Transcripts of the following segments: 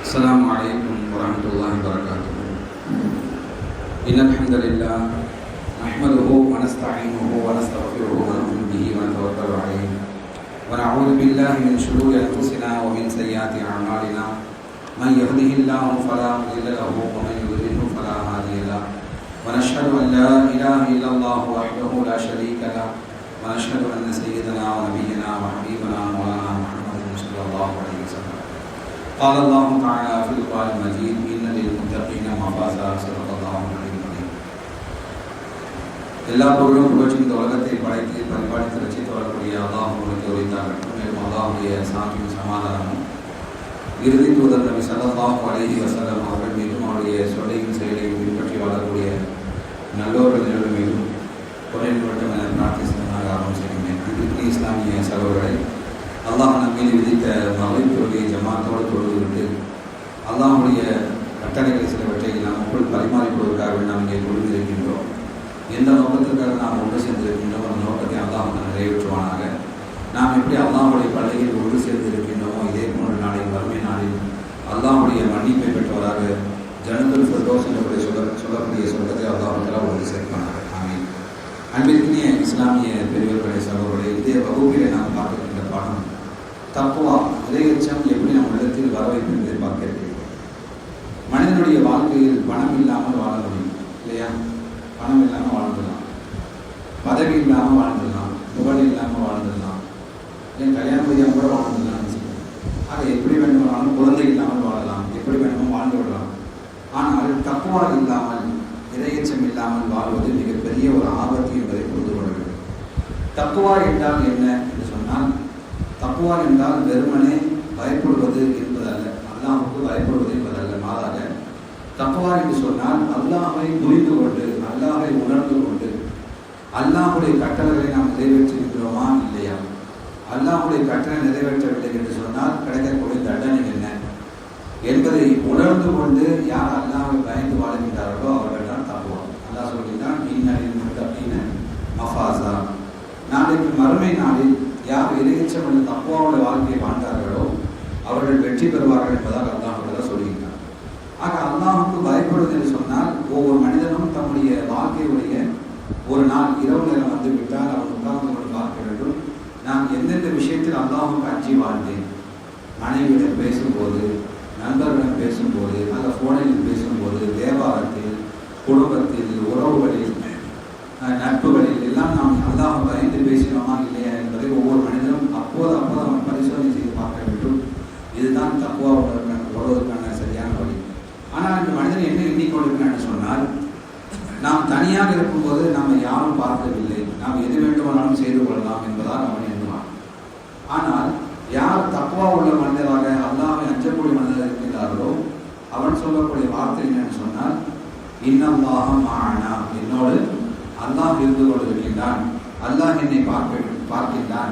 السلام عليكم ورحمة الله وبركاته. إن الحمد لله نحمده ونستعينه ونستغفره ونؤمن به ونتوكل عليه ونعوذ بالله من شرور أنفسنا ومن سيئات أعمالنا. من يهده الله فلا مضل له ومن يضلله فلا هادي له. ونشهد أن لا إله إلا الله وحده لا شريك له ونشهد أن سيدنا ونبينا وحبيبنا مولانا محمد صلى الله عليه وسلم. قال الله تعالى في القرآن المجيد: إن للمتقين مفازا. صدق الله العلي العظيم. எல்லா பொருளும் புகழ்ச்சி இந்த உலகத்தை படைத்து பரிபாலித்து ரசித்து வரக்கூடிய அல்லாஹ் உங்களுக்கு உரைத்தாகட்டும். மேலும் அல்லாஹுடைய சாந்தியும் சமாதானமும் இறுதி தூதர் நபி ஸல்லல்லாஹு அலைஹி வஸல்லம் அவர்கள் மீதும் அவருடைய சொல்லையும் செயலையும் பின்பற்றி வாழக்கூடிய நல்லோர்கள் மீதும் குறை மட்டும் என பிரார்த்திசமாக ஆரம்பம் செய்கின்றேன். அன்பிற்குரிய இஸ்லாமிய சகோதரர்களை, அல்லாஹ் நம்மீது விதித்த மகளிர்களுடைய ஜமாத்தோடு தொழுதுவிட்டு அல்லாஹுடைய கட்டளைகளை சிலவற்றை நாம் உங்கள் பரிமாறிக்கொள்வதற்காக நாம் இங்கே கொள்வதற்கின்றோம். எந்த நோக்கத்திற்காக நாம் ஒன்று சேர்ந்திருக்கின்றோம் அந்த நோக்கத்தை அல்லாஹ் நிறைவேற்றுவானாக. நாம் எப்படி அல்லாஹுடைய பள்ளியில் ஒன்று சேர்ந்திருக்கின்றோமோ இதே போன்ற நாளில் வறுமை நாளில் அல்லாஹுடைய மன்னிப்பை பெற்றவராக ஜனத்துல் ஃபிர்தௌஸ் என்று சொல்லக்கூடிய சொர்க்கத்தை அல்லாஹ் ஒன்று சேர்ப்பானாக. ஆமீன். அன்பிற்குரிய இஸ்லாமிய பெரியவர்களை சகோதரர்களை, இந்திய வகுப்பிலே நாம் பார்க்கின்ற பாடம் தக்குவா, இறையச்சம் எப்படி நம் உள்ளத்தில் வர வைக்கும் என்பதை பார்க்க இருக்கிறோம். மனிதனுடைய வாழ்க்கையில் பணம் இல்லாமல் வாழ முடியும் இல்லையா? பணம் இல்லாமல் வாழ்ந்துடலாம், பதவி இல்லாமல் வாழ்ந்துடலாம், புகழ் இல்லாமல் வாழ்ந்துடலாம், ஏன் கல்யாணம் முடியாமல் கூட வாழ்ந்துடலாம்னு சொல்லுவோம். ஆக எப்படி வேண்டுமானாலும் குழந்தை இல்லாமல் வாழலாம், எப்படி வேண்டுமோ வாழ்ந்து விடலாம். ஆனால் தக்குவா இல்லாமல் இறையச்சம் இல்லாமல் வாழ்வது மிகப்பெரிய ஒரு ஆபத்து என்பதை புரிந்து கொள்ள வேண்டும். தக்குவா என்றால் என்ன என்று சொன்னால், தக்குவா என்றால் வெறுமனே பயப்படுவது என்பதல்ல, அல்லாஹ்வுக்கு பயப்படுவது என்பதல்ல. மாறாக தக்குவா என்று சொன்னால் அல்லாஹ்வை புரிந்து கொண்டு, அல்லாஹ்வை உணர்ந்து கொண்டு, அல்லாஹ்வுடைய கட்டளைகளை நாம் நிறைவேற்றிருக்கிறோமா இல்லையா, அல்லாஹ்வுடைய கட்டளை நிறைவேற்றவில்லை என்று சொன்னால் கிடைக்கக்கூடிய தண்டனை என்ன என்பதை உணர்ந்து கொண்டு யார் அல்லாஹ்வை பயந்து வாழ்கின்றார்களோ அவர்கள் தான் தக்குவா. அல்லாஹ் சொல்கிறான்: இன்ன லில்முத்தகீன மஃபாஸா. நாளைக்கு மறுமை நாளில் யார் இறையச்சம் என்ற தக்குவாவுடைய வாழ்க்கையை வாழ்ந்தார்களோ அவர்கள் வெற்றி பெறுவார்கள் என்பதாக அல்லாஹ் சொல்கின்றார். ஆக அல்லாஹுக்கு பயப்படுவது என்று சொன்னால், ஒவ்வொரு மனிதனும் தம்முடைய வாழ்க்கையுடைய ஒரு நாள் இரவு நேரம் வந்து விட்டால் அவர் உட்கார்ந்து கொண்டு பார்க்க வேண்டும், நான் எந்தெந்த விஷயத்தில் அல்லாஹுக்கு அஞ்சி வாழ்ந்தேன். மனைவியிடம் பேசும்போது, நண்பர்களிடம் பேசும்போது, அந்த ஃபோனில் பேசும்போது, வியாபாரத்தில், குடும்பத்தில், உறவுகளில், நட்புகளில் எல்லாம் நாம் அல்லாஹ் பயந்து பேசினோமா இல்லையா என்பதை ஒவ்வொரு மனிதனும் அப்போது அவன் பரிசோதனை செய்து பார்க்க வேண்டும். இதுதான் தக்குவா வருவதற்கான சரியான வழி. ஆனால் இந்த மனிதன் என்ன எண்ணிக்கொண்டிருக்கிறான்னு சொன்னால், நாம் தனியாக இருக்கும்போது நாம் யாரும் பார்க்கவில்லை, நாம் எது வேண்டுமானாலும் செய்து கொள்ளலாம் என்பதால் அவன் எண்ணுவான். ஆனால் யார் தக்குவா உள்ள மனிதராக அல்லாஹ்வை அஞ்சக்கூடிய மனிதராக இருக்கின்றார்களோ அவன் சொல்லக்கூடிய வார்த்தை என்னன்னு சொன்னால், இன்னல்லாஹ மஅனா, என்னோடு அல்லாஹ் இருந்து கொண்டிருக்கின்றான், அல்லாஹ் என்னை பார்க்கின்றான்,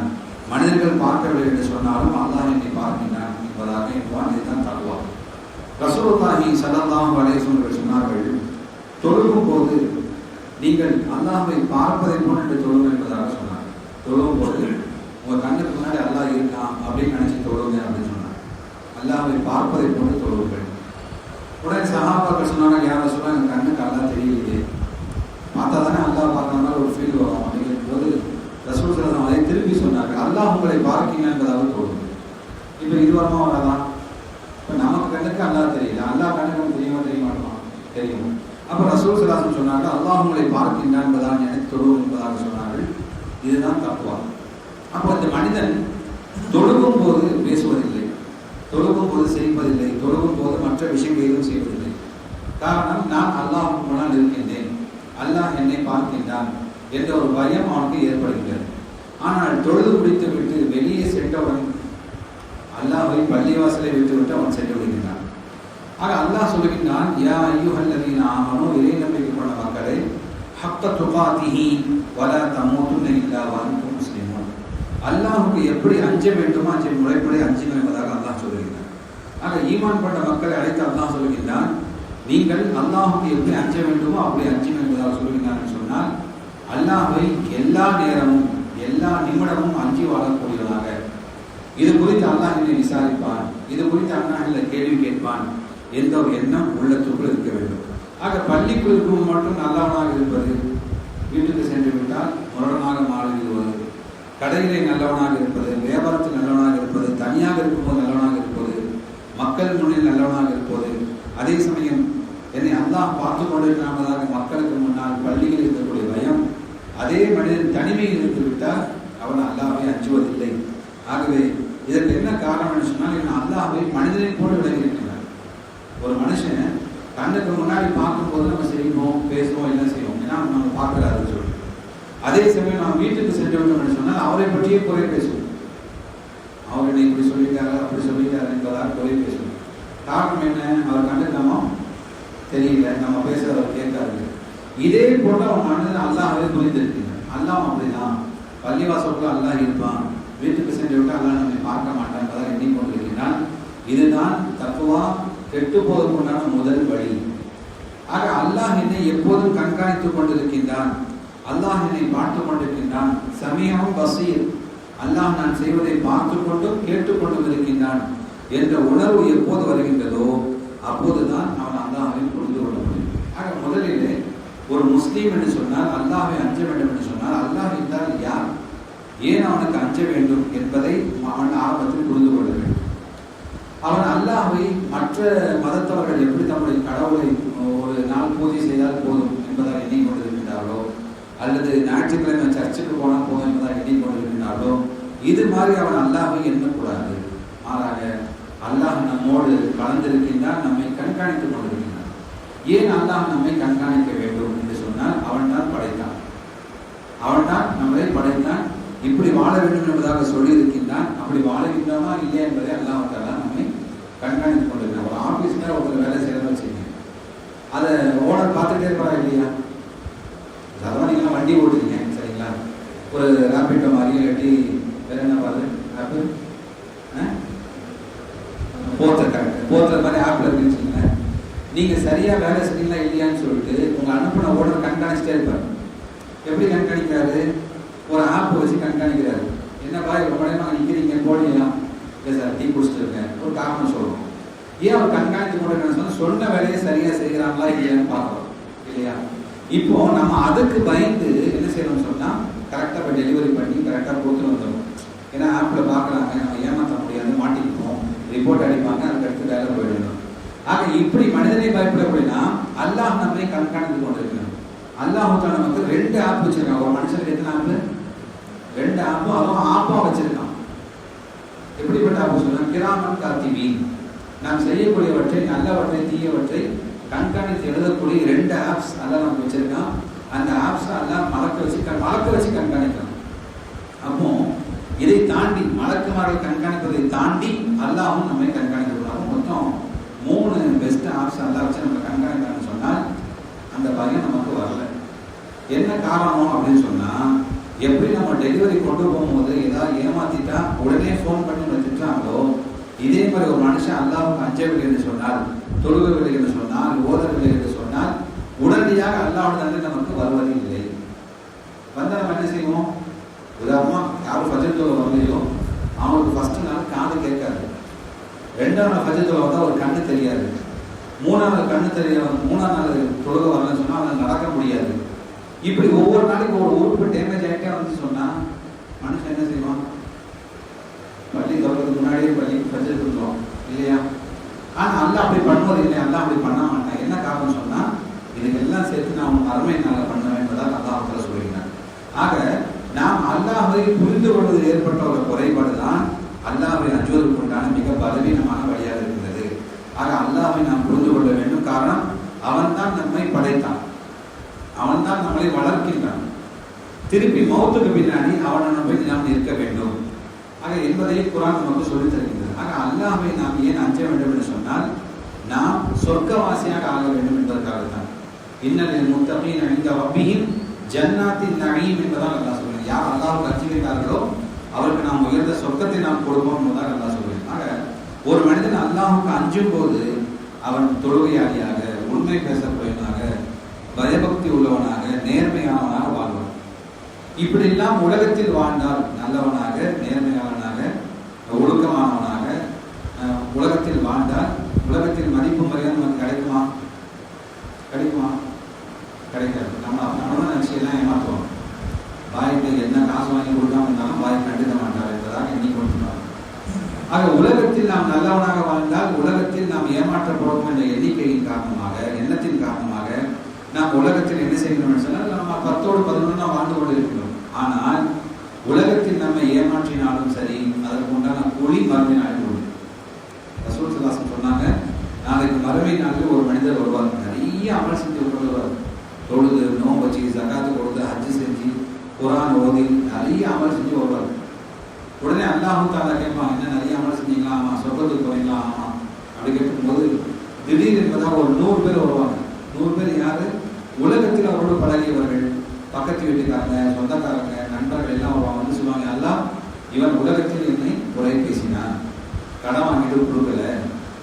மனிதர்கள் பார்க்கவில்லை என்று சொன்னாலும் அல்லாஹ் என்னை பார்க்கின்றான் என்பதாக என்பான். இதுதான் தக்குவா. ரசூலுல்லாஹி ஸல்லல்லாஹு அலைஹி வஸல்லம் சொன்னார்கள், தொழுகும் போது நீங்கள் அல்லாஹ்வை பார்ப்பதை போன்று தொழுங்க என்பதாக சொன்னார். தொழுகும் போது உங்கள் கண்ணுக்கு முன்னாடி அல்லாஹ் இருக்கான் அப்படின்னு நினைச்சு தொழுங்க அப்படின்னு சொன்னார். அல்லாஹ்வை பார்ப்பதை போன்று தொழுவுங்கள். உடனே சஹாபாக்கள் சொன்னாங்க, யாரை சொன்னா எங்கள் கண்ணுக்கு அல்லாஹ் தெரியலையே, பார்த்தா தானே அல்லாஹ் பார்க்குற மாதிரி ஒரு ஃபீல் வரும் அப்படிங்கிற போது ரசூல் ஸல்லல்லாஹு அலைஹி வஸல்லம் அதை திருப்பி சொன்னார்கள், அல்லாஹ் உங்களை பார்க்கீங்க என்பதாக தொழுங்க. இப்போ இது வரமா வராதான்? இப்போ நமக்கு கண்ணுக்கு அல்லாஹ் தெரியல, அல்லாஹ் கண்ணுக்கு தெரியுமா தெரியும். அப்போ ரசூல் ஸல்லல்லாஹு அலைஹி வஸல்லம் சொன்னார்கள், அல்லாஹ் உங்களை பார்க்கின்றான் என்பதாக நினைத்து தொழுவும் என்பதாக சொன்னார்கள். இதுதான் தக்குவா. அப்போ இந்த மனிதன் தொழுகும் போது பேசுவதில்லை, தொழுகும் போது சிரிப்பதில்லை, தொழுகும் போது மற்ற விஷயங்கள் எதுவும் செய்வதில்லை. காரணம், நான் அல்லாஹ்வுக்கு முன்னால் இருக்கின்றேன், அல்லாஹ் என்னை பார்க்கின்றான் என்ற ஒரு பயம் அவனுக்கு ஏற்படுகிறது. ஆனால் தொழுது முடித்து விட்டு வெளியே சென்றவன் அல்லாஹ்வை பள்ளிவாசலை விட்டுவிட்டு அவன் சென்று விடுகின்றான். ஆக அல்லாஹ் சொல்லுகின்றான், யா அய்யுஹல்லதீன ஆமனூ, இறை நம்பிக்கை கொண்ட மக்களே, ஹக்க துகாதிஹி வலா தமூதுன்ன இல்லா வ அன்தும் முஸ்லிமூன். அல்லாஹ்வுக்கு எப்படி அஞ்ச வேண்டுமோ அஞ்ச முறைப்படி அஞ்சுங்கள் என்பதாக அல்லாஹ் சொல்லுகின்றான். ஆக ஈமான் கொண்ட மக்களை அழைத்து அல்லாஹ் சொல்லுகின்றான், நீங்கள் அல்லாஹ்வுக்கு எப்படி அஞ்ச வேண்டுமோ அப்படி அஞ்சுங்கள் என்பதாக சொல்லுகின்றான். சொன்னால் அல்லாஹ்வை எல்லா நேரமும் எல்லா நிமிடமும் அஞ்சி வாழக்கூடியவனாக, இது குறித்து அல்லாஹ் என்னை விசாரிப்பான், இது குறித்து அல்லாஹ்விடத்தில் கேள்வி கேட்பான் என்ற ஒரு எண்ணம் உள்ளத்துக்குள் இருக்க வேண்டும். ஆக பள்ளிக்குள் இருக்கும் மட்டும் நல்லவனாக இருப்பது, வீட்டுக்கு சென்று விட்டால் முரணாக மாறிவிடுவது, கடையிலே நல்லவனாக இருப்பது, வியாபாரத்தில் நல்லவனாக இருப்பது, தனியாக இருக்கும்போது நல்லவனாக இருப்பது, மக்கள் முன்னில் நல்லவனாக இருப்பது, அதே சமயம் என்னை அல்லாஹ் பார்த்து கொண்டிருக்கிறாங்க மக்களுக்கு முன்னால் பள்ளியில் இருக்கக்கூடிய பயம், அதே மனிதன் தனிமையில் இருந்துவிட்டால் அவன் அல்லாஹ்வை அஞ்சுவதில்லை. ஆகவே இதற்கு என்ன காரணம் சொன்னால், இவன் அல்லாஹ்வை மனிதனை போல விலகி இருக்கிறான். ஒரு மனுஷன் கண்ணுக்கு முன்னாடி பார்க்கும்போது நம்ம செய்வோம், பேசுவோம், எல்லாம் செய்வோம், ஏன்னா நம்ம பார்க்கறாரு சொல்லி. அதே சமயம் நம்ம வீட்டுக்கு சென்று விட்டோம்னு சொன்னால் அவரை பற்றியே குறை பேசுவோம். அவர் என்னை இப்படி சொல்லிட்டாரு, அப்படி சொல்லிட்டாரு என்பதால் குறை பேசுவோம். காரணம் என்ன? அவர் கண்ணுக்கு நம்ம தெரியல, நம்ம பேசுறத அவர் கேட்காரு. இதே போல அவன் மனதில் அல்லாஹ்வை புரிந்திருக்கிறான். அல்லாஹ் அப்படிதான், பள்ளிவாசலுக்குள்ள அல்லாஹ் இருப்பான், வீட்டுக்கு சென்று விட்டு அல்லாஹ் நம்மை பார்க்க மாட்டான் என்பதாக எண்ணிக்கொண்டிருக்கிறான். இதுதான் தக்குவா கெட்டு போவதற்குண்டான முதல் வழி. ஆக அல்லாஹ் என்னை எப்போதும் கண்காணித்துக் கொண்டிருக்கின்றான், அல்லாஹ் என்னை பார்த்துக் கொண்டிருக்கின்றான். சமீஉம் பஸீர், அல்லாஹ் நான் செய்வதை பார்த்து கொண்டும் கேட்டுக்கொண்டும் இருக்கின்றான் என்ற உணர்வு எப்போது வருகின்றதோ அப்போதுதான் அவன் அல்லாஹ்வை புரிந்து கொள்ள முடியும். ஆக முதலிலே ஒரு முஸ்லீம் என்று சொன்னால், அல்லாஹ்வை அஞ்ச வேண்டும் என்று சொன்னால், அல்லாஹ் என்றால் யார், ஏன் அவனுக்கு அஞ்ச வேண்டும் என்பதை அவன் ஆரம்பத்தில் புரிந்து கொள்ள வேண்டும். அவன் அல்லாஹ்வை மற்ற மதத்தவர்கள் எப்படி தம்முடைய கடவுளை ஒரு நாள் பூஜை செய்தால் போதும் என்பதாக எண்ணிக்கொண்டிருக்கின்றார்களோ, அல்லது ஞாயிற்றுக்கிழமை சர்ச்சுக்கு போனால் போதும் என்பதாக எண்ணிக்கொண்டிருக்கின்றார்களோ, இது மாதிரி அவன் அல்லாஹ்வை எண்ணக்கூடாது. மாறாக அல்லாஹ் நம்மோடு கலந்திருக்கின்றான், நம்மை கண்காணித்துக் கொண்டிருக்கின்றான். ஏன் அல்லாஹ் நம்மை கண்காணிக்க வேண்டும் என்று சொன்னால், அவன் தான் படைத்தான், அவன் தான் நம்மளை படைத்தான், இப்படி வாழ வேண்டும் என்பதாக சொல்லி இருக்கின்றான். அப்படி வாழுகின்றோமா இல்லையா என்பதை அல்லாஹ் தஆலா நம்மை கண்காணித்துக் கொண்டிருக்கிறான். ஒரு ஆபீஸ்ல ஒருத்தர் வேலை செய்யறத வச்சுக்கோங்க, அதை ஓனர் பார்த்துட்டே இருப்பாரா இல்லையா? சாதாரண நீங்க வண்டி ஓட்டுறீங்க சரிங்களா, ஒரு ராபிட்டோ மாதிரி இல்லாட்டி வேற என்ன பாரு ஆப்பு போர்த்தர் மாதிரி ஆப்ல இருக்குன்னு வச்சுக்கோங்களேன். நீங்க சரியா வேலை செய்யறீங்களா இல்லையான்னு சொல்லிட்டு உங்க அனுப்பின ஓனர் கண்காணிச்சுட்டே இருப்பாரு. எப்படி கண்காணிக்கிறாரு? ஒரு ஆப் வச்சு கண்காணிக்கிறாரு. என்னப்பா ரொம்ப நேரமா நிற்கிறீங்க, போடலாம்? இல்லை சார், டீ குடிச்சிட்டு இருக்கேன், ஒரு காரணம் சொல்லுவோம். ஏன் அவர் கண்காணித்து கொண்டு சொன்ன வேலையை சரியா செய்கிறாங்களா இல்லையான்னு பார்க்கணும் இல்லையா? இப்போ நம்ம அதுக்கு பயந்து என்ன செய்யணும்னு சொன்னா, கரெக்டாக போய் டெலிவரி பண்ணி கரெக்டாக கொடுத்துட்டு வந்துடும். ஏன்னா ஆப்பில் பார்க்குறாங்க, நம்ம ஏமாற்ற முடியாது, மாட்டிக்குவோம், ரிப்போர்ட் அடிப்பாங்க, அதுக்கு அடுத்து வேலை போயிடணும். ஆக இப்படி மனிதனை பயப்படக்கூடியனா அல்லாஹ் நம்மை கண்காணித்து கொண்டிருக்கிறான். அல்லாஹ் நமக்கு 2 ஆப் வச்சிருக்கான். ஒரு மனுஷனுக்கு எத்தனை ஆப்பு? 2 ஆப்பு. அதுவும் ஆப்பா வச்சிருக்கான். எப்படிப்பட்ட ஆப்பு சொல்றான்? கிராமன் காத்திபீன், நாம் செய்யக்கூடியவற்றை, நல்லவற்றை, தீயவற்றை கண்காணித்து எழுதக்கூடிய 2 ஆப்ஸ் அல்லாஹ் நமக்கு வச்சிருக்கான். அந்த ஆப்ஸ் எல்லாம் மலக்க வச்சு கண்காணிக்கலாம். அப்போ இதை தாண்டி மலக்குமார்கள் கண்காணிப்பதை தாண்டி அல்லாஹ்வும் நம்மை கண்காணிக்கிறாங்க. மொத்தம் 3 பெஸ்ட் ஆப்ஸ் அல்லாஹ் வச்சு நம்ம கண்காணிக்கலாம்னு சொன்னால் அந்த பயம் நமக்கு வரல. என்ன காரணம் அப்படின்னு சொன்னா, எப்படி நம்ம டெலிவரி கொண்டு போகும்போது ஏதாவது ஏமாத்திட்டா உடனே ஃபோன் பண்ணி நம்ம திட்டாங்களோ, இதே மாதிரி ஒரு மனுஷன் அல்லாஹ்வுக்கு அஞ்சவில்லை என்று சொன்னால், தொழுகவில்லை என்று சொன்னால், ஓதவில்லை என்று சொன்னால் உடனடியாக அல்லாஹ்வுடைய தண்டனை நமக்கு வருவது இல்லை. வந்தால் நம்ம என்ன செய்வோம்? உதாரணமா யாரும் ஃபஜ்ர் தொழுகை வரலையோ அவங்களுக்கு ஃபர்ஸ்ட் நாள் காது கேட்காது, 2ஆம் நாள் ஃபஜ்ர் தொழுகை வந்தால் ஒரு கண்ணு தெரியாது, 3ஆம் நாள் கண்ணு தெரியாது, 3ஆம் நாள் தொழுகை வரலன்னு சொன்னால் அவங்களுக்கு நடக்க முடியாது. இப்படி ஒவ்வொரு நாளைக்கு ஒரு உறுப்பு டேமேஜ் ஆகிட்டே வந்து சொன்னா மனுஷன் என்ன செய்வான்? பள்ளி திறக்கிறதுக்கு முன்னாடியே பள்ளிக்கு ஃபஜ்ர் தொழுவோம் இல்லையா? ஆனால் அல்லாஹ் அப்படி பண்ணுவது இல்லை, அல்லாஹ் அப்படி பண்ண மாட்டான். என்ன காரணம் சொன்னா, இதுக்கெல்லாம் சேர்த்து நான் அருமை நாளில் பண்ணுவேன் என்பதால் அல்லாஹ் சொல்கிறான். ஆக நாம் அல்லாஹ்வை புரிந்து கொள்வதில் ஏற்பட்ட ஒரு குறைபாடு தான் அல்லாஹ்வை அஞ்சுவதற்கு உண்டான மிக பலவீனமான வழியாக இருக்கிறது. ஆக அல்லாஹ்வை நாம் புரிந்து கொள்ள வேண்டும். காரணம், அவன் தான் நம்மை படைத்தான், அவன் தான் நம்மளை வளர்க்கின்றான். திருப்பி மௌத்துக்கு பின்னாடி அவனை போய் நாம் நிற்க வேண்டும். ஆக என்பதை குர்ஆன் நமக்கு சொல்லித் தருகின்றது. ஆக அல்லாஹ்வை நாம் ஏன் அஞ்ச வேண்டும் என்று சொன்னால், நாம் சொர்க்கவாசியாக ஆக வேண்டும் என்பதற்காகத்தான். இன்னல் முத்தகீன இன்த ரப்பிஹிம் ஜன்னாத்தின் நஈம் என்பதாக அல்லாஹ் சொல்கிறார். யார் அல்லாஹ்வுக்கு அஞ்சுகிறார்களோ அவருக்கு நாம் உயர்ந்த சொர்க்கத்தை நாம் கொடுப்போம் என்பதாக அல்லாஹ் சொல்கிறார். ஆக ஒரு மனிதன் அல்லாஹ்வுக்கு அஞ்சும் போது அவன் தொழுகையாளியாக, உண்மை பேசக்கூடியவனாக, பயபக்தி உள்ளவனாக, நேர்மையானவனாக வாழ்வான். இப்படி எல்லாம் உலகத்தில் வாழ்ந்தால் நல்லவனாக, நேர்மையானவனாக, ஒழுக்கமானவனாக, இருந்தால் உலகத்தில் மதிப்பு மரியாதை நமக்கு கிடைக்குமா? கிடைக்குமா? கிடைக்காது. நம்ம தான் நிச்சயம் ஏமாற்றுவோம். பாய்க்கு என்ன காசு வாங்கி கொடுக்காம இருந்தாலும் பாய் கண்டுக்க மாட்டார் என்பதாக எண்ணி கொடுத்துருவாங்க. ஆக உலகத்தில் நாம் நல்லவனாக வாழ்ந்தால் உலகத்தில் நாம் ஏமாற்றப்படுவோம் என்ற எண்ணிக்கையின் காரணமாக, எண்ணத்தின் காரணமாக நாம் உலகத்தில் என்ன செய்யணும் சொன்னால் நம்ம 10ஓடு 11 நாம் வாழ்ந்து கொண்டு இருக்கிறோம். ஆனால் உலகத்தில் நம்மை ஏமாற்றினாலும் சரி, அதற்கு உண்டான கூலி மறுமை நாளில் உண்டு. ரசூல் ஸல்லல்லாஹு அலைஹி வஸல்லம் சொன்னாங்க, நாளைக்கு மறுமை நாளில் ஒரு மனிதர் வருவார், நிறைய அமல் செஞ்சு கொண்டு வருவார். தொழுது, நோன்பு வச்சு, ஜகாத்து கொடுத்து, ஹஜ்ஜு செஞ்சு, குர்ஆன் ஓதி, நிறைய அமல் செஞ்சு வருவார். உடனே அல்லாஹ் தஆலா கேட்பான், என்ன நிறைய அமல் செஞ்சீங்களா? ஆமா. சொர்க்கத்துக்கு போறீங்களா? ஆமா. அப்படி கேட்கும்போது திடீர் என்பதாக ஒரு 100 பேர் வருவாங்க. 100 பேர் யாரு? உலகத்தில் அவரோடு பழகியவர்கள், பக்கத்து வீட்டுக்காரங்க, சொந்தக்காரங்க, நண்பர்கள் எல்லாம் வருவாங்க. வந்து சொல்லுவாங்க, அல்லாஹ் இவன் உலகத்தில் என்னை குறை பேசினான், கடன் வாங்கிட்டு கொடுக்கல,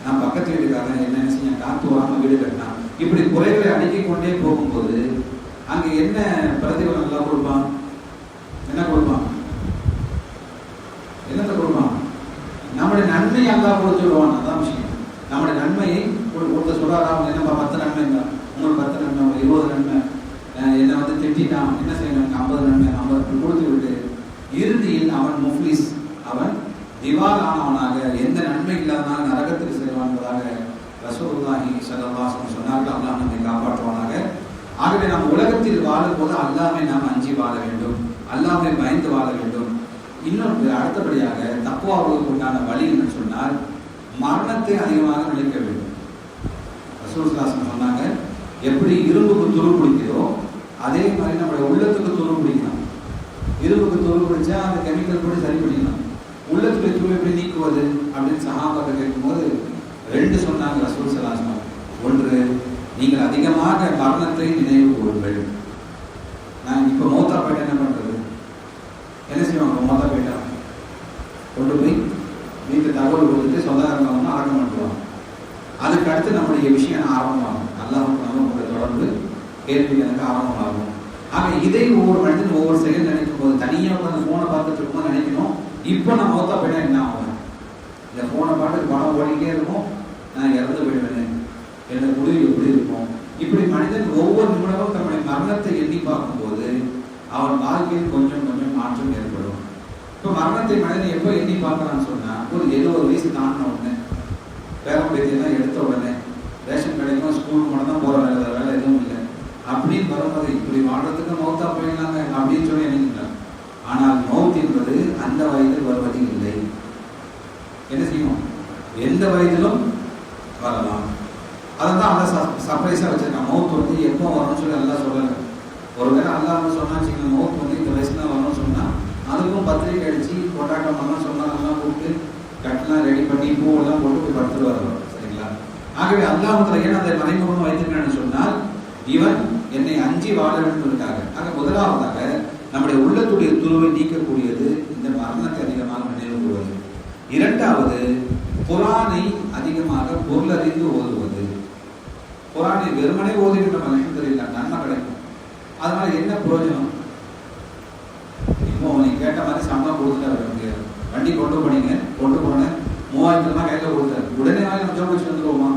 நான் பக்கத்து வீட்டுக்காரன் என்ன செஞ்ச காத்து வராம வீடு கட்டினான். இப்படி குறைகளை அடுக்கிக் கொண்டே போகும்போது அங்க என்ன பிரதிபலன் எல்லாம் கொடுப்பான்? என்ன கொடுப்பான்? என்னத்தை கொடுப்பான்? நம்முடைய நன்மையை அல்லாஹ் கொடுத்து விடுவான். அதான் விஷயம். நம்முடைய நன்மையை ஒருத்தர் சொல்றாரா, அவங்க என்ன 10 நன்மை இருந்தா உங்களுக்கு 10 நன்மை, 20 நன்மை, என்னை வந்து திட்டான், என்ன செய்யணும்? 50 நன்மை, 50 கொடுத்து விட்டு இறுதியில் அவன் முஃப்லிஸ், அவன் திவால் ஆனவனாக, எந்த நன்மை இல்லாதனால நரகத்துக்கு செல்வான் என்பதாக ரசூலுல்லாஹி ஸல்லல்லாஹு அலைஹி வஸல்லம் சொன்னார்கள். அல்லாஹ் நம்மை காப்பாற்றுவானாக. ஆகவே நாம் உலகத்தில் வாழும் போது அல்லாஹ்வை நாம் அஞ்சி வாழ வேண்டும், அல்லாஹ்வை பயந்து வாழ வேண்டும். இன்னொன்று அடுத்தபடியாக தக்வாவுக்கு உண்டான வழி என்று சொன்னால் மரணத்தை அதிகமாக நினைக்க வேண்டும். ரசூல் ஸல்லல்லாஹு அலைஹி வஸல்லம் சொன்னாங்க, எப்படி இரும்புக்கு துரு பிடிக்கிறதோ அதே மாதிரி நம்முடைய உள்ளத்துக்கு துரு பிடிக்கணும். இரும்புக்கு துரு பிடிச்சா அந்த கெமிக்கல் போட்டு சரி பண்ணிக்கணும். உள்ளத்துடைய துரு எப்படி நீக்குவது அப்படின்னு சஹாபாக்கள் கேட்கும்போது 2 சொன்னாங்க ரசூல் ஸல்லல்லாஹு அலைஹி வஸல்லம். ஒன்று, நீங்கள் அதிகமாக மரணத்தை நினைவு கூறுங்கள். நான் இப்போ மௌத்தா போயிட்டு என்ன பண்றது? என்ன செய்வாங்க? மௌத்தா போயிட்டா கொண்டு போய் வீட்டு தகவல் கொடுத்துட்டு சொந்தக்காரங்க அடக்கம் பண்ணுவாங்க. அதுக்கு அடுத்து நம்முடைய விஷயம் ஆரம்பமாகும். அல்லாஹ்வுக்கு நம்மளுடைய தொடர்பு கேள்வி எனக்கு ஆரம்பமாகும். ஆக இதை ஒவ்வொரு மனிதனும் ஒவ்வொரு செகண்ட் நினைக்கும் போது, தனியாக உட்காந்து ஃபோனை பார்த்துட்டு இருக்கும்போது நினைக்கணும், இப்போ நான் மௌத்தா போயிட்டா என்ன ஆகும்? இந்த ஃபோனை பார்த்து பணம் ஓடிக்கிட்டே இருக்கும், நான் இறந்து போயிடுவேன், என்னோட முடிவு எப்படி இருக்கும்? இப்படி மனிதன் ஒவ்வொரு நிமிடமும் தன்னுடைய மரணத்தை எண்ணி பார்க்கும்போது அவன் வாழ்க்கையில் கொஞ்சம் கொஞ்சம் மாற்றம் ஏற்படும். இப்போ மரணத்தை மனிதன் எப்போ எண்ணி பார்க்கலான்னு சொன்னா, ஒரு 70 வயசு தாண்டின உடனே, பேரம்பேத்தியெல்லாம் எடுத்த உடனே, ரேஷன் கடைக்கும் ஸ்கூலுக்கு மட்டும் தான் போற வேலை எதுவும் இல்லை அப்படின்னு வரும்போது, இப்படி வாழ்றதுக்கு மௌத்தா போயிடலாங்க அப்படின்னு சொல்லி நினைக்கிறாங்க. ஆனால் மௌத் என்பது அந்த வயதில் வருவது இல்லை. என்ன செய்யும்? எந்த வயதிலும் வரலாம். அதான் அல்லா சர்ப்ரைஸா வச்சிருக்கான். மௌத் வந்து எப்போ வரும்னு சொல்லி எல்லாம் சொல்லலை. ஒருவேளை அல்லாஹ் சொன்னா மௌத் வந்து இந்த வயசுல வரணும்னு சொன்னா, அதுக்கும் பத்திரிக்கை அடிச்சு கொண்டாட்டம் பண்ணலாம் சொன்னா, நல்லா கூப்பிட்டு கட்டெல்லாம் ரெடி பண்ணி பூவெல்லாம் போட்டு போய் படுத்துட்டு வரலாம். சரிங்களா? ஆகவே அல்லாஹ் ஏன் அதை மறைமுகமாக வைத்திருக்கான்னு சொன்னால், இவன் என்னை அஞ்சி வாழ வேண்டும்காக. ஆக முதலாவதாக நம்முடைய உள்ளத்துடைய துருவை நீக்கக்கூடியது இந்த மரணத்தை அதிகமாக நினைவு கூறுவது. இரண்டாவது, குர்ஆனை அதிகமாக பொருளறிந்து ஓதுவது. குர்ஆனை வெறுமனே ஓதுகின்ற அல்ஹம்துலில்லாஹ் நன்மை கிடைக்கும். அதனால என்ன பிரயோஜனம்? இப்போ நீ கேட்ட மாதிரி சம்பளம் கொடுத்துட்டாரு, வண்டி கொண்டு போனீங்க, கொண்டு போனேன் 3000 ரூபாய் கையில கொடுத்தாரு, உடனே நம்ம ஜோப் வச்சு வந்துருவோமா?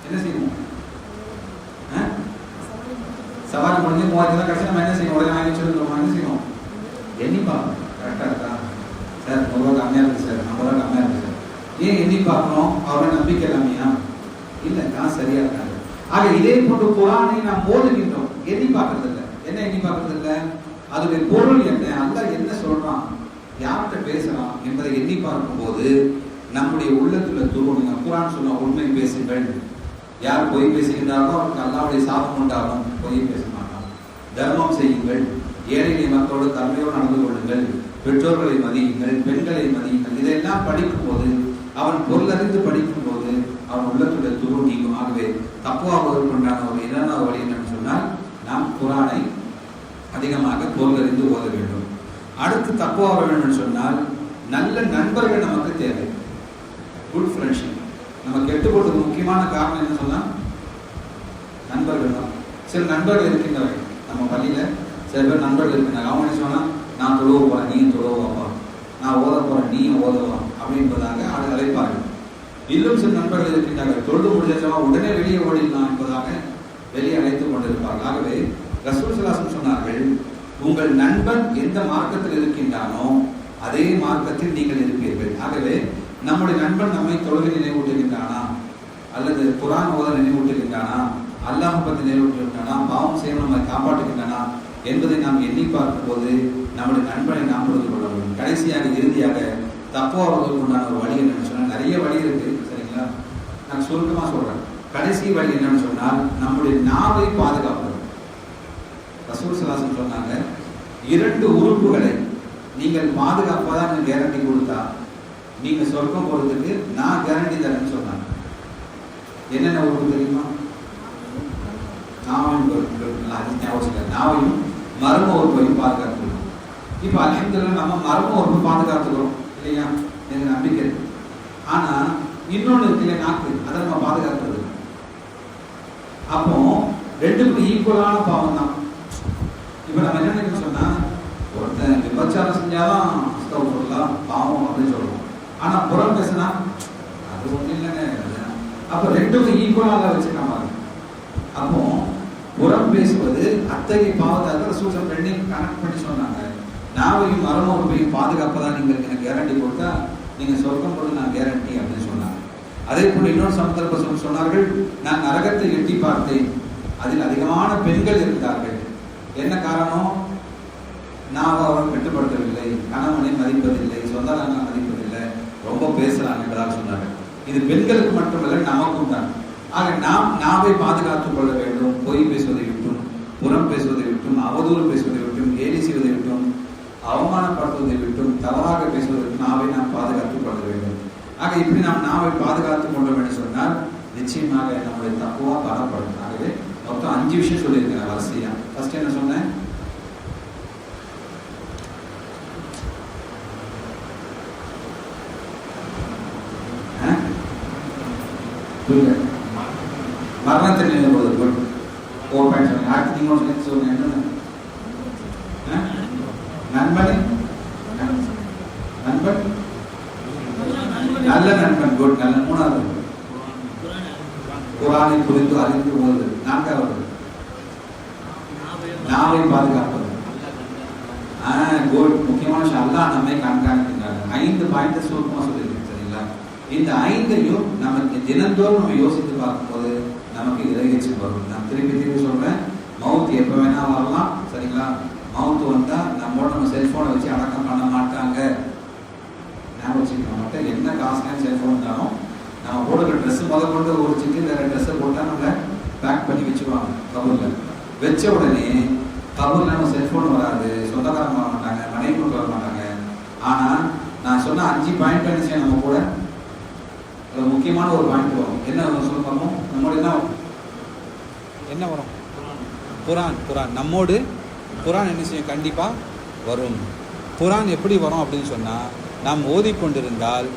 என்ன செய்வோம்? சவாரி முடிஞ்சு 3000 ரூபாய் கிடைச்சா நம்ம என்ன செய்வோம்? உடனே வாங்கி வச்சுருக்கோமா? என்ன செய்வோம்? எண்ணி பார்க்கணும். கரெக்டாக இருக்கா சார்? 100 ரூபா கம்மியாக இருக்குது சார், 50 ரூபா கம்மியாக இருக்குது சார். ஏன் எண்ணி பார்க்கணும்? அவரோட நம்பிக்கை இல்லாமையா? இல்லை, காசு சரியா இருக்காது. ஆக இதே போன்று குர்ஆனை நாம் ஓதுகின்றோம், எண்ணி பார்க்கறது இல்லை. என்ன எண்ணி பார்க்கறது இல்லை? அதோடைய பொருள் என்ன, அல்லாஹ் என்ன சொல்றான், யார்கிட்ட பேசலாம் என்பதை எண்ணி பார்க்கும்போது நம்முடைய உள்ளத்துல துருவணுங்க. குர்ஆன் சொன்ன உண்மை பேசுங்கள். யார் பொய் பேசுகின்றார்களோ அவருக்கு அல்லாஹ்வுடைய சாபம் உண்டாகும். பொய் பேச மாட்டான். தர்மம் செய்யுங்கள், ஏழை மக்களோடு கருணையோடு நடந்து கொள்ளுங்கள், பெற்றோர்களை மதியுங்கள், பெண்களை மதியுங்கள். இதெல்லாம் படிக்கும் போது, அவன் பொருளறிந்து படிக்கும் போது அவன் உள்ளத்துடைய துரு நீங்கும். ஆகவே தக்வாவுக்கு உண்டான ஒரு இரண்டாவது வழி என்னன்னு சொன்னால், நாம் குர்ஆனை அதிகமாக பொருளறிந்து ஓத வேண்டும். அடுத்து தக்வா வேண்டும் சொன்னால், நல்ல நண்பர்கள் நமக்கு தேவை. Good friendship. நம்ம கெட்டுப்போறது முக்கியமான காரணம் என்ன சொன்னா, நண்பர்கள் தான். சில நண்பர்கள் இருக்கின்றவர்கள் நம்ம பள்ளியில சில பேர் நண்பர்கள் இருக்கின்றாங்க. அவங்க என்ன சொன்னா, நான் தொழுவ போறேன், நீயும் தொழுவாப்பா, நான் ஓத போறேன், நீயும் ஓதவா அப்படின்றதாக ஆள் அழைப்பார்கள். இன்னும் சில நண்பர்கள் இருக்கின்றார்கள், தொழுது முடிஞ்சமா உடனே வெளியே ஓடிடலாம் என்பதாக வெளியே அழைத்துக் கொண்டிருப்பார்கள். ஆகவே ரசூல் ஸல்லல்லாஹு அலைஹி வஸல்லம் சொன்னார்கள், உங்கள் நண்பன் எந்த மார்க்கத்தில் இருக்கின்றானோ அதே மார்க்கத்தில் நீங்கள் இருப்பீர்கள். ஆகவே நம்முடைய நண்பன் நம்மை தொழுகை நினைவூட்டுகின்றானா, அல்லது குர்ஆன் ஓத நினைவூட்டுகின்றானா, அல்லாஹ் பற்றி நினைவூட்டுகின்றானா, பாவம் செய்ய நம்மை காப்பாற்றுகின்றானா என்பதை நாம் எண்ணி பார்க்கும் போது நம்முடைய நண்பனை நாம் புரிந்து கொள்ள முடியும். கடைசியாக இறுதியாக தக்வாவுக்கு உண்டான ஒரு வழி என்னன்னு சொன்னால், நிறைய வழி இருக்கு சரிங்களா, நான் சுருக்கமா சொல்றேன். கடைசி வழி என்னன்னு சொன்னால், நம்முடைய நாவை பாதுகாப்பது. ரசூல் ஸல்லல்லாஹு அலைஹி வஸல்லம் சொன்னாங்க, 2 உறுப்புகளை நீங்கள் பாதுகாப்பதா கேரண்டி கொடுத்தா நீங்க சொர்க்கம் போறதுக்கு நான் கேரண்டி தரேன்னு சொன்னாங்க. என்னென்ன உறுப்பு தெரியுமா? நாவையும் மர்ம உறுப்பையும் பாதுகாத்துக்கிறோம். இப்ப அல்ஹம்துலில்லாஹ் நம்ம மர்ம உறுப்பு பாதுகாத்துக்கிறோம் இல்லையா, எனக்கு நம்பிக்கை இருக்கு. ஆனா இன்னொன்னு இருக்குல்ல, நாக்கு, அதை நம்ம பாதுகாக்கிறது. அப்போ ரெண்டுக்கும் ஈக்குவலான பாவம் தான். இப்ப நம்ம என்ன நினைக்க சொன்னா, ஒருத்தன் விபச்சாரம் செஞ்சாதான் அஸ்தக்ஃபிருல்லாஹ் பாவம் அப்படின்னு சொல்றோம். ஆனா புறம் பேசினா அது ஒண்ணு இல்லைங்க. அப்ப ரெண்டுக்கும் ஈக்குவலாக வச்சுக்காம, அப்போ புறம் பேசுவது அத்தகைய பாவத்தாக ரசூல் ஸல்லல்லாஹு அலைஹி வஸல்லம் கனெக்ட் பண்ணி சொன்னாங்க. நாவையும் மர்ம உறுப்பையும் பாதுகாப்பதான் நீங்கள் எனக்கு கேரண்டி கொடுத்தா நீங்க சொர்க்கம் போது நான் கேரண்டி அப்படின்னு சொன்னாங்க. அதே போல இன்னொரு சந்தர்ப்பம் சொன்னார்கள், நான் நரகத்தை எட்டி பார்த்தேன், அதில் அதிகமான பெண்கள் இருந்தார்கள். என்ன காரணம்? நான் அவரை கட்டுப்படுத்தவில்லை, கணவனை மதிப்பதில்லை, சொந்தக்காரங்களை மதிப்பதில்லை, ரொம்ப பேசுறாங்க என்பதாக சொன்னார்கள். இது பெண்களுக்கு மட்டுமல்ல, நமக்கும் தான். ஆக நாம் நாவை பாதுகாத்துக் கொள்ள வேண்டும். பொய் பேசுவதை விட்டும், புறம் பேசுவதை விட்டும், அவதூறு பேசுவதை விட்டும், கேலி செய்வதை விட்டும், அவமானப்படுத்துவதை விட்டும், தவறாக பேசுவதை விட்டும் நாவை நாம் பாதுகாத்துக் கொள்ள வேண்டும். ஆக இப்படி நாம் நாவை பாதுகாத்துக் கொள்ள வேண்டும் சொன்னால் நிச்சயமாக நம்முடைய தக்குவா பலப்படும். ஆகவே மொத்தம் 5 விஷயம் சொல்லியிருக்கிறேன் வரிசையா. ஃபர்ஸ்ட் என்ன சொன்னேன்? மரணத்தை நினைவுவது குட். 4 பாயிண்ட் சொன்னீங்க. அடுத்து நீங்க ஒன்று சொல்லுங்க. என்ன நண்பன்? நண்பன் நல்ல நண்பன் குட். நல்ல. 3வது குர்ஆனை புரிந்து அறிந்து ஓதுவது. 4வது நாவை பாதுகாப்பது. குட். முக்கியமான விஷயம், அல்லாஹ் நம்மை கண்காணிக்கின்றார். 5 பாயிண்ட் சுருக்கமா சொல்லியிருக்கேன் சரிங்களா. இந்த 5ஐயும் நமக்கு தினந்தோறும் நம்ம யோசித்து பார்க்கும்போது நமக்கு இறையச்சம் வரும். நான் திருப்பி சொல்றேன், மவுத் எப்ப வேணா வரலாம் சரிங்களா. மவுத் வந்தா நம்மோட நம்ம செல்போனை வச்சு அடக்கம் பண்ண மாட்டாங்க. ஞாபகம் வச்சுக்க மாட்டேன். என்ன காசுக்கான செல்போன் இருந்தாலும் நம்ம போடுற ட்ரெஸ் முதற்கொண்டு ஒரு சிட்டி வேற ட்ரெஸ்ஸை போட்டா நம்ம பேக் பண்ணி வச்சுக்குவாங்க கபூர்ல. வச்ச உடனே கபூர்ல நம்ம செல்போன் வராது, சொந்தக்காரங்க வர மாட்டாங்க, மனைவி கொண்டு வர மாட்டாங்க. ஆனா நான் சொன்ன 5 பாயிண்ட் என்ன செய்ய நம்ம கூட முக்கியமான ஒரு பாயிண்ட் வரும். என்ன சொல்ல பார்ப்போம்? நம்மோட என்ன வரும்? குர்ஆன். குர்ஆன் நம்மோடு குர்ஆன் என்ன செய்யும்? கண்டிப்பா வரும். குர்ஆன் எப்படி வரும் அப்படின்னு சொன்னா, நாம் ஓதிக்கொண்டிருந்தால்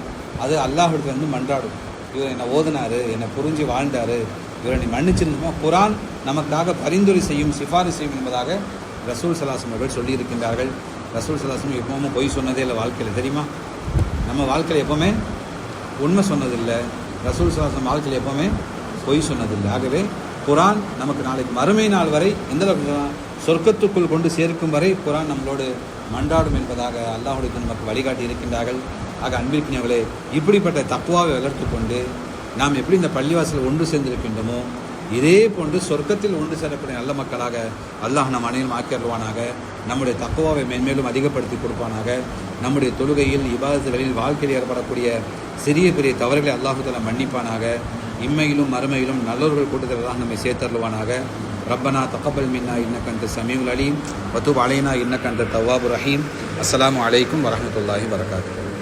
அது அல்லாஹ்விடத்துல மன்றாடும். இவர் என்னை ஓதினாரு, என்னை புரிஞ்சு வாழ்ந்தாரு, இவரை நீ மன்னிச்சிருந்தோமா, குர்ஆன் நமக்காக பரிந்துரை செய்யும், சிபாரிசு செய்யும் என்பதாக ரசூல் ஸல்லல்லாஹு அலைஹி வஸல்லம் சொல்லியிருக்கின்றார்கள். ரசூல் ஸல்லல்லாஹு அலைஹி வஸல்லம் எப்பவுமே பொய் சொன்னதே இல்லை வாழ்க்கையில், தெரியுமா? நம்ம வாழ்க்கையில் எப்பவுமே உண்மை சொன்னதில்லை. ரசூல் ஸல்லல்லாஹு அலைஹி வஸல்லம் வாழ்க்கையில் எப்பவுமே பொய் சொன்னதில்லை. ஆகவே குர்ஆன் நமக்கு நாளைக்கு மறுமை நாள் வரை எந்த சொர்க்கத்துக்குள் கொண்டு சேர்க்கும் வரை குர்ஆன் நம்மளோடு மன்றாடும் என்பதாக அல்லாஹ்வுடைய நமக்கு வழிகாட்டி இருக்கின்றார்கள். ஆக அன்பிற்கினவர்களே, இப்படிப்பட்ட தக்வாவை வளர்த்து கொண்டு நாம் எப்படி இந்த பள்ளிவாசல் ஒன்று சேர்ந்திருக்கின்றோமோ இதே போன்று சொர்க்கத்தில் ஒன்று சேரக்கூடிய நல்ல மக்களாக அல்லாஹ் நம் அனைவரும் ஆக்கியருள்வானாக. நம்முடைய தக்வாவை மென்மேலும் அதிகப்படுத்தி கொடுப்பானாக. நம்முடைய தொழுகையில், இபாதத்துகளில், வாழ்க்கையில் ஏற்படக்கூடிய சிறிய பெரிய தவறுகளை அல்லாஹு தஆலா மன்னிப்பானாக. இம்மையிலும் மறுமையிலும் நல்லவர்கள் கூட்டத்தில் அல்லாஹ் நம்மை சேர்த்தருள்வானாக. ரப்பனா தக்கபல் மின்னா இன்னக அன்த ஸமீஉல் அலீம் வதுப் அலைனா இன்னக அன்த தவ்வாபுர் ரஹீம். அஸ்ஸலாமு அலைக்கும் வரஹ்மத்துல்லாஹி வபரகாத்துஹு.